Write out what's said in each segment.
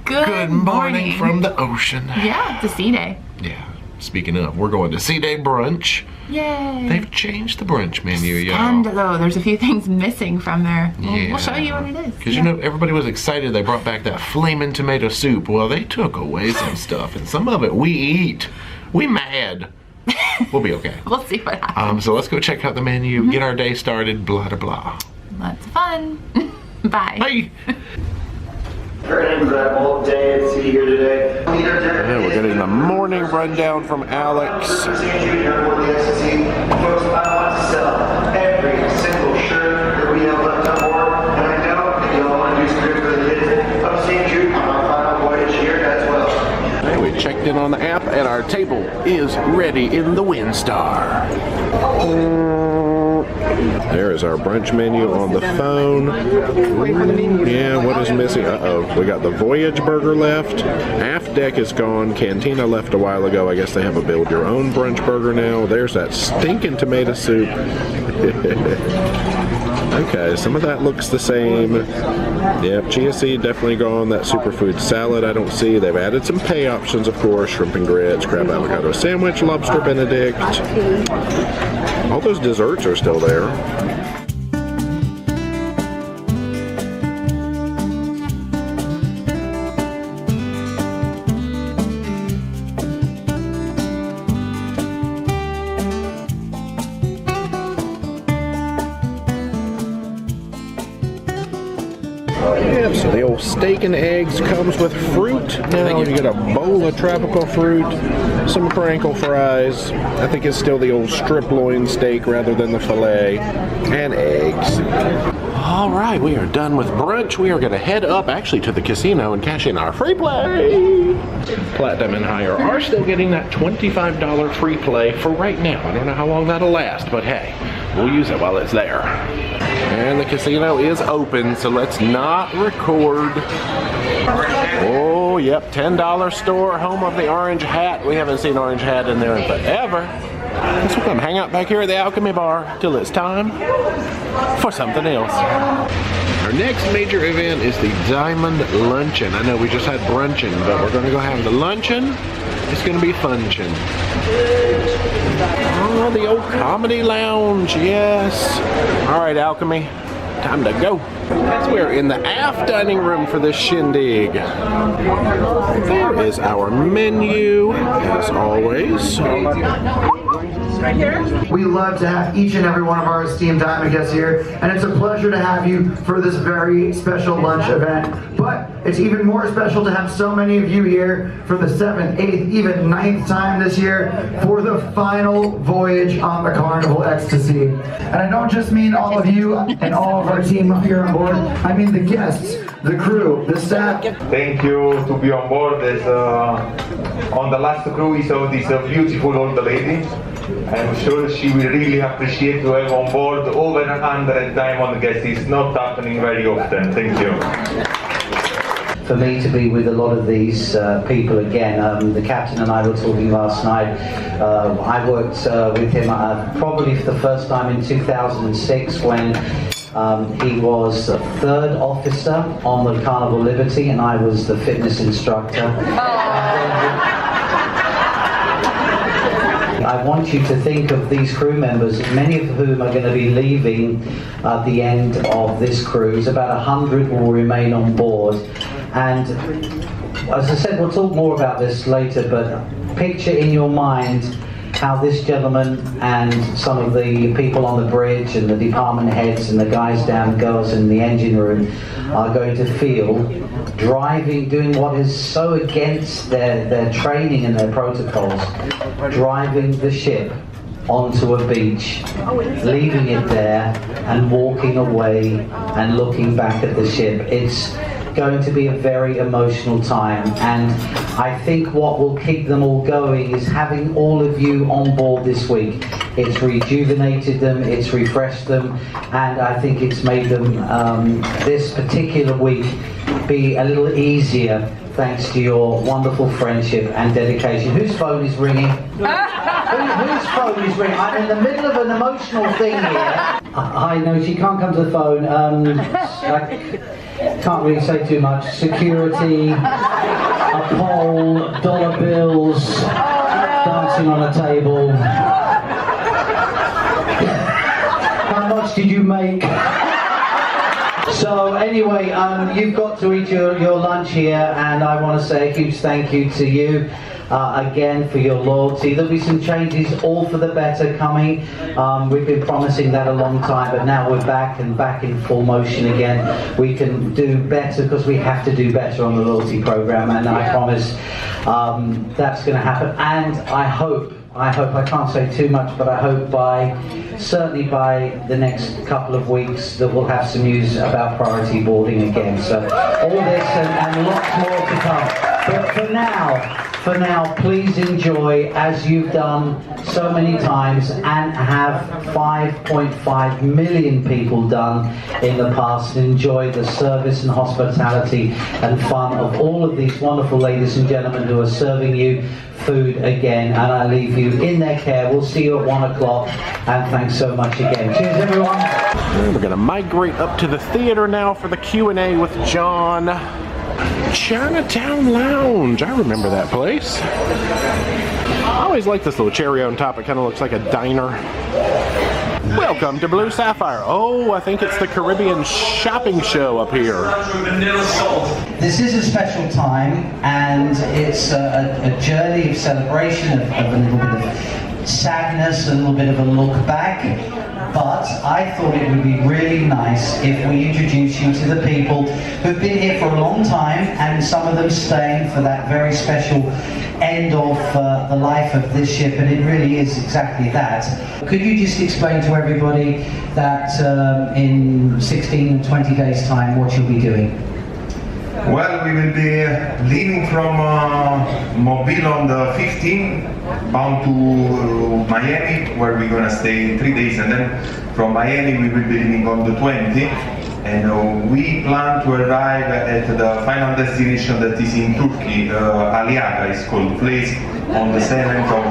Good morning from the ocean. Yeah, it's a sea day. Yeah. Speaking of, we're going to Sea Day Brunch. Yay. They've changed the brunch menu, y'all. And though, there's a few things missing from there. Yeah. We'll show you what it is. Because you know, everybody was excited they brought back that flaming tomato soup. Well, they took away some stuff, and some of it we eat. We mad. We'll be okay. We'll see what happens. So let's go check out the menu, get our day started, blah, blah, blah. Lots of fun. Bye. Bye. All day at sea here today. Yeah, we're getting the morning rundown from Alex. Folks, I want to sell every single shirt that we have left on board, and I know that you all want to do scripts for the kids of St. Jude on our final voyage here as well. Hey, we checked in on the app, and our table is ready in the Windstar. There is our brunch menu on the phone. Yeah, what is missing? Uh-oh. We got the Voyage burger left. Half deck is gone. Cantina left a while ago. I guess they have a build your own brunch burger now. There's that stinking tomato soup. Okay, some of that looks the same. Yep, chia seed definitely gone. That superfood salad I don't see. They've added some pay options, of course. Shrimp and grits, crab avocado sandwich, lobster benedict. All those desserts are still there. Yeah, so the old steak and eggs comes with fruit. Now you get a bowl of tropical fruit, some crinkle fries. I think it's still the old strip loin steak rather than the filet, and eggs. All right, we are done with brunch. We are going to head up actually to the casino and cash in our free play. Platinum and higher are still getting that $25 free play for right now. I don't know how long that'll last, but hey, we'll use it while it's there. And the casino is open, so let's not record. Oh, yep, $10 store, home of the orange hat. We haven't seen orange hat in there in forever. Let's come hang out back here at the Alchemy Bar till it's time for something else. Our next major event is the Diamond Luncheon. I know we just had Brunchin', but we're going to go have the Luncheon. It's going to be funchin'. Oh, the old Comedy Lounge, yes. All right, Alchemy, time to go. We're in the aft dining room for this shindig. There is our menu, as always. Right here. We love to have each and every one of our esteemed diamond guests here, and it's a pleasure to have you for this very special lunch event. But it's even more special to have so many of you here for the 7th, 8th, even 9th time this year for the final voyage on the Carnival Ecstasy. And I don't just mean all of you and all of our team up here on board. I mean the guests, the crew, the staff. Thank you to be on board. As on the last cruise, we saw this beautiful old lady. I'm sure she will really appreciate to have on board over 100 diamond guests. It's not happening very often. Thank you. For me to be with a lot of these people again, the captain and I were talking last night. I worked with him probably for the first time in 2006 when he was the 3rd officer on the Carnival Liberty and I was the fitness instructor. I want you to think of these crew members, many of whom are going to be leaving at the end of this cruise. About 100 will remain on board. And as I said, we'll talk more about this later, but picture in your mind how this gentleman and some of the people on the bridge and the department heads and the guys down, girls in the engine room are going to feel driving, doing what is so against their training and their protocols, driving the ship onto a beach, leaving it there and walking away and looking back at the ship. It's going to be a very emotional time, and I think what will keep them all going is having all of you on board this week. It's rejuvenated them, it's refreshed them, and I think it's made them this particular week be a little easier thanks to your wonderful friendship and dedication. Whose phone is ringing? Whose phone is ringing? I'm in the middle of an emotional thing here. I know she can't come to the phone. I can't really say too much. Security, a pole, dollar bills, dancing on a table. How much did you make? So anyway, you've got to eat your lunch here, and I want to say a huge thank you to you again for your loyalty. There'll be some changes, all for the better, coming. We've been promising that a long time, but now we're back and back in full motion again. We can do better because we have to do better on the loyalty program, and I promise that's going to happen. And I hope, I can't say too much, but I hope certainly by the next couple of weeks that we'll have some news about priority boarding again. So all this and lots more to come. But for now, please enjoy, as you've done so many times and have 5.5 million people done in the past, enjoy the service and hospitality and fun of all of these wonderful ladies and gentlemen who are serving you food again, and I leave you in their care. We'll see you at 1 o'clock, and thanks so much again. Cheers, everyone. We're going to migrate up to the theater now for the Q&A with John. Chinatown Lounge. I remember that place. I always like this little cherry on top. It kind of looks like a diner. Welcome to Blue Sapphire. Oh, I think it's the Caribbean shopping show up here. This is a special time, and it's a journey of celebration, of a little bit of sadness, a little bit of a look back. But I thought it would be really nice if we introduce you to the people who've been here for a long time, and some of them staying for that very special end of the life of this ship, and it really is exactly that. Could you just explain to everybody that in 16 and 20 days time what you'll be doing? Well, we will be leaving from Mobile on the 15th, bound to Miami, where we're going to stay 3 days, and then from Miami we will be leaving on the 20th, and we plan to arrive at the final destination that is in Turkey, Aliaga is called, place, on the 7th of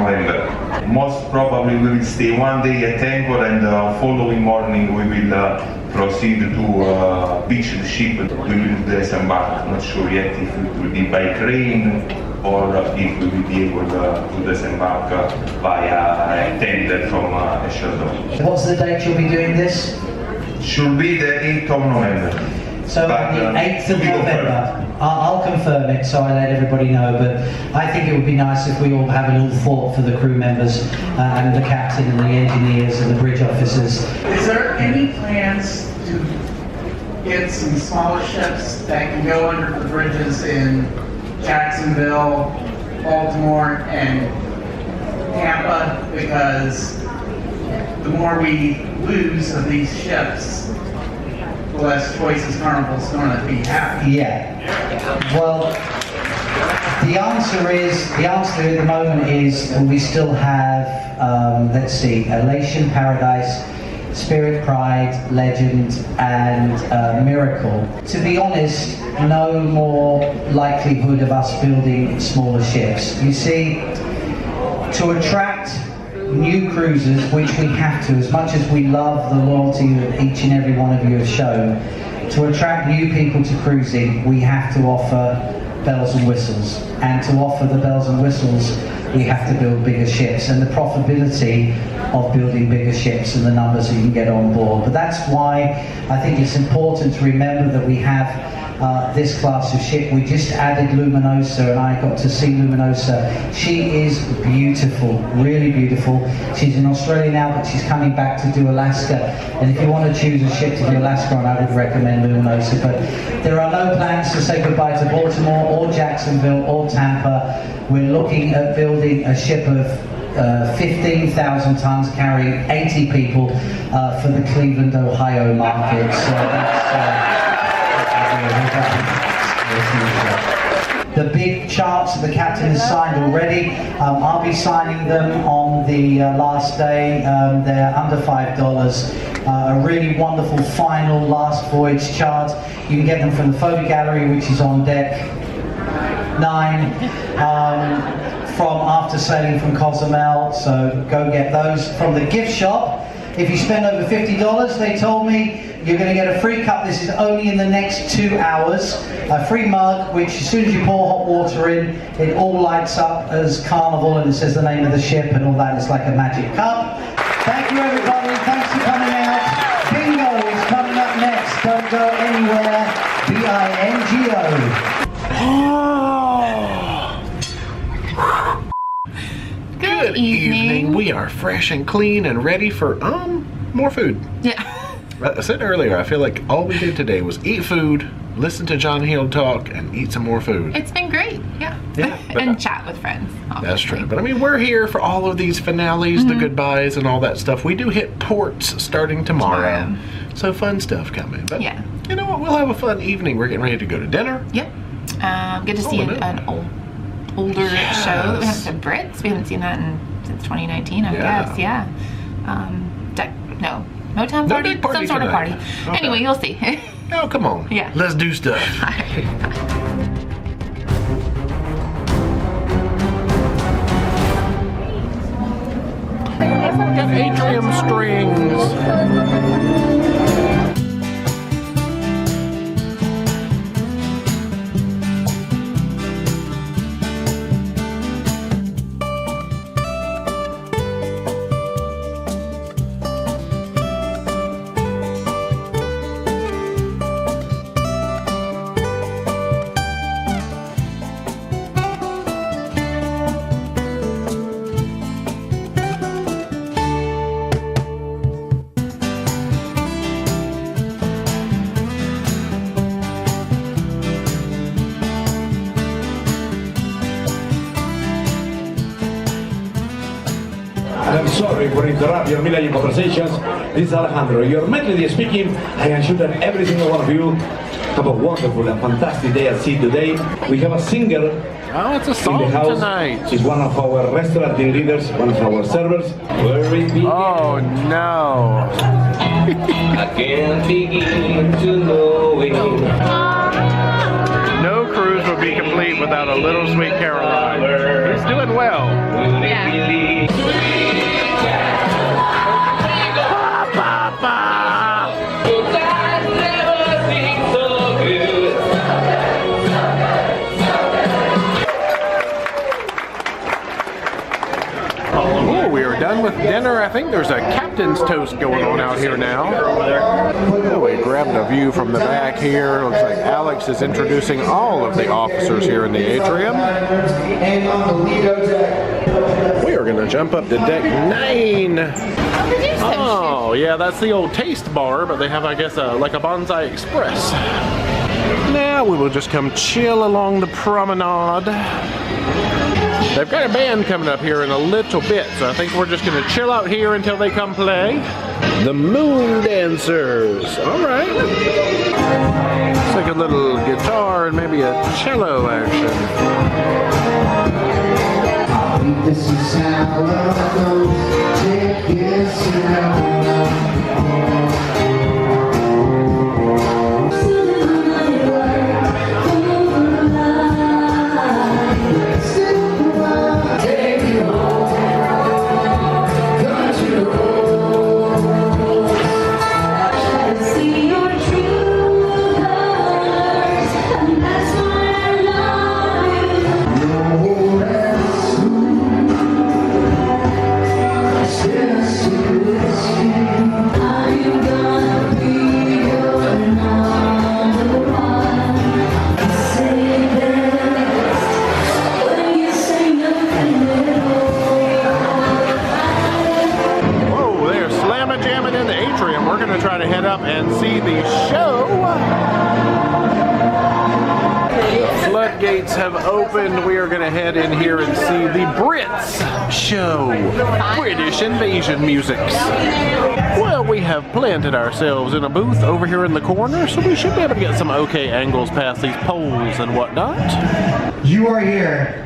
November. Most probably we will stay 1 day at Anchor, and the following morning we will proceed to beach the ship. We will disembark. I'm not sure yet if it will be by crane or if we will be able to disembark via tender from a shuttle. What's the date you'll be doing this? Should be the 8th of November. So the 8th of November. I'll confirm it, so I let everybody know, but I think it would be nice if we all have a little thought for the crew members and the captain and the engineers and the bridge officers. Is there any plans to get some smaller ships that can go under the bridges in Jacksonville, Baltimore, and Tampa? Because the more we lose of these ships, the less choices Carnival's going to be having. Yeah. Well, the answer at the moment is we still have, let's see, Elation, Paradise, Spirit, Pride, Legend, and Miracle. To be honest, no more likelihood of us building smaller ships. You see, to attract new cruisers, which we have to, as much as we love the loyalty that each and every one of you have shown, to attract new people to cruising, we have to offer bells and whistles. And to offer the bells and whistles, we have to build bigger ships, and the profitability of building bigger ships and the numbers that you can get on board. But that's why I think it's important to remember that we have this class of ship. We just added Luminosa, and I got to see Luminosa. She is beautiful, really beautiful. She's in Australia now, but she's coming back to do Alaska. And if you want to choose a ship to do Alaska on, I would recommend Luminosa. But there are no plans to say goodbye to Baltimore or Jacksonville or Tampa. We're looking at building a ship of 15,000 tons carrying 80 people for the Cleveland, Ohio market. So that's the big charts that the captain has signed already. I'll be signing them on the last day. They're under $5. A really wonderful final last voyage chart. You can get them from the photo gallery, which is on deck 9. From after sailing from Cozumel, so go get those from the gift shop. If you spend over $50, they told me, you're going to get a free cup. This is only in the next 2 hours. A free mug, which as soon as you pour hot water in, it all lights up as Carnival, and it says the name of the ship and all that. It's like a magic cup. Thank you, everybody. Thanks for coming out. Bingo is coming up next. Don't go anywhere. BINGO. Good evening. We are fresh and clean and ready for more food. Yeah. I said earlier, I feel like all we did today was eat food, listen to John Hill talk, and eat some more food. It's been great. Yeah. Yeah, And chat with friends. Obviously. That's true. But I mean, we're here for all of these finales, the goodbyes, and all that stuff. We do hit ports starting tomorrow. So fun stuff coming. But yeah. You know what? We'll have a fun evening. We're getting ready to go to dinner. Yep. Get to see an older show. We haven't seen Brits. We haven't seen that since 2019, I guess. Yeah. Motown party? Big party Some sort of party. Okay. Anyway, you'll see. Oh, come on. Yeah. Let's do stuff. Atrium strings. I'm sorry for interrupt your millennium conversations. This is Alejandro, your mentally speaking. I am sure that every single one of you have a wonderful and fantastic day at sea today. We have a singer it's a in song the house. tonight. She's one of our restaurant team leaders, one of our servers. Oh no. I can't begin to know it. No cruise would be complete without a little Sweet Caroline. He's doing well. Oh, we are done with dinner. I think there's a captain's toast going on out here now. Oh, we grabbed a view from the back here. Looks like Alex is introducing all of the officers here in the atrium. We are going to jump up to deck 9. Oh, yeah, that's the old taste bar, but they have, I guess, like a Bonsai Express. Now we will just come chill along the promenade. They've got a band coming up here in a little bit, so I think we're just going to chill out here until they come play. The Moon Dancers. All right. It's like a little guitar and maybe a cello action. This is how love goes. floodgates have opened. We are going to head in here and see the Brits show British invasion musics. Well, we have planted ourselves in a booth over here in the corner, so we should be able to get some okay angles past these poles and whatnot. You are here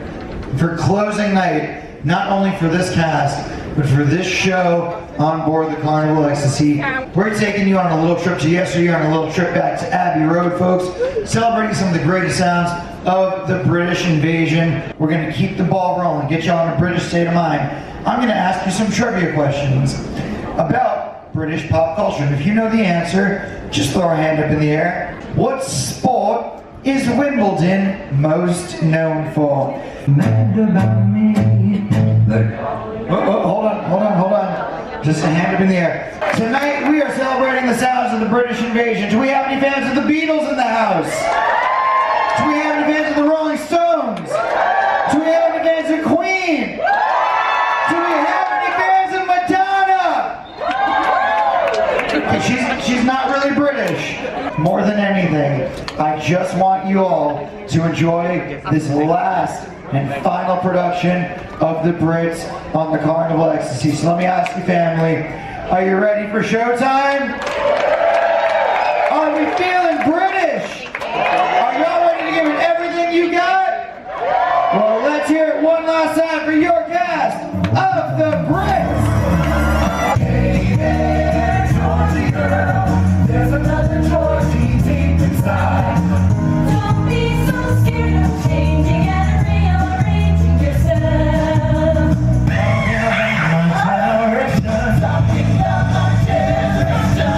for closing night, not only for this cast, but for this show on board the Carnival Ecstasy. We're taking you on a little trip to yesteryear, on a little trip back to Abbey Road, folks, celebrating some of the greatest sounds of the British invasion. We're going to keep the ball rolling, get you on a British state of mind. I'm going to ask you some trivia questions about British pop culture. And if you know the answer, just throw a hand up in the air. What sport is Wimbledon most known for? Mad about me. Hold on. Just a hand up in the air. Tonight we are celebrating the sounds of the British invasion. Do we have any fans of the Beatles in the house? Do we have any fans of the Rolling Stones? Do we have any fans of Queen? Do we have any fans of Madonna? She's not really British. More than anything, I just want you all to enjoy this last and final production of the Brits on the Carnival Ecstasy. So let me ask you, family, are you ready for showtime? Are we feeling British? Are y'all ready to give it everything you got? Well, let's hear it one last time for your cast of the Brits. Hey there, Georgie girl, there's another Georgie deep inside. Don't be so scared of changing and rearranging yourself. Talking about my generation.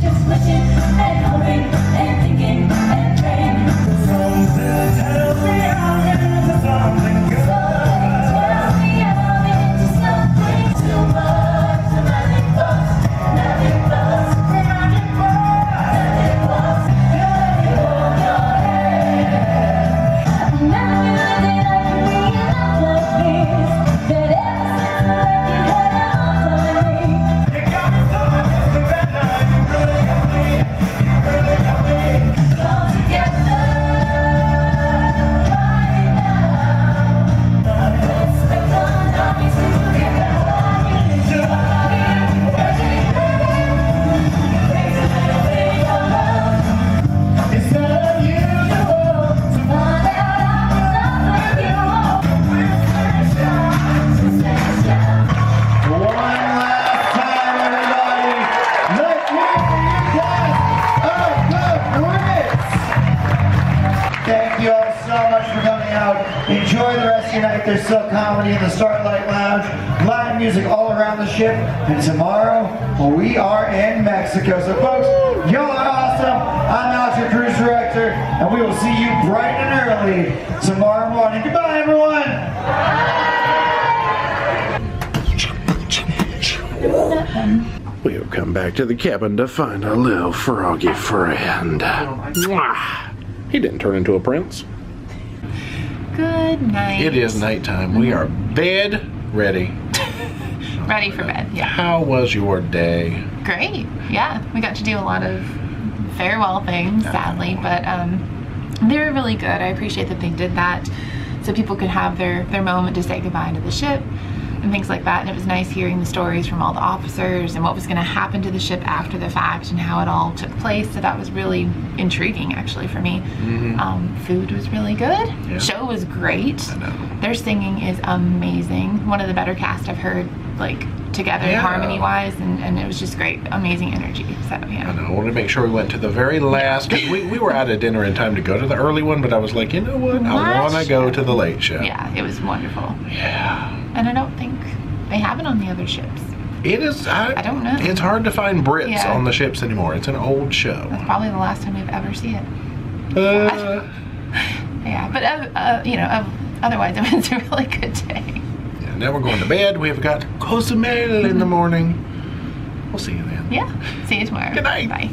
Just wishing and hoping and thinking and praying. Something tells me I'm into something good. Something tells me I'm into something too much. Nothing but, nothing but, nothing but, nothing but. You hold your head. I've never been that I can be enough like this. That ever since I left you had a hold on me. You got me so together. You really got me. You really got me. Come together right now. Let's make one armies together. It's not unusual to find out I'm like you. One last time, everybody. Let's hear for you guys of the Brits. Thank you all so much for coming out. Enjoy the rest of your night. There's still comedy in the Starlight Lounge, live music all around the ship, and tomorrow we are in Mexico. So folks, y'all are awesome. I'm Alex, your cruise director, and we will see you bright and early tomorrow morning. Goodbye, everyone. We'll come back to the cabin to find a little froggy friend. Mwah. He didn't turn into a prince. Good night. It is nighttime. We are bed ready. Ready for bed, yeah. How was your day? Great, yeah. We got to do a lot of farewell things, sadly, but they were really good. I appreciate that they did that so people could have their moment to say goodbye to the ship and things like that. And it was nice hearing the stories from all the officers and what was going to happen to the ship after the fact and how it all took place. So that was really intriguing, actually, for me. Food was really good. Yeah. Show was great. I know. Their singing is amazing. One of the better cast I've heard, like, together harmony-wise, and it was just great. Amazing energy. So, yeah. I know. I wanted to make sure we went to the very last. We were out of dinner in time to go to the early one, but I was like, you know what? I want to go to the late show. Yeah, it was wonderful. Yeah. And I don't think they have it on the other ships. It is. I don't know. It's hard to find Brits Yeah. on the ships anymore. It's an old show. That's probably the last time we've ever seen it. Yeah, but otherwise it was a really good day. Yeah, now we're going to bed. We've got Cozumel in the morning. We'll see you then. Yeah. See you tomorrow. Good night. Bye.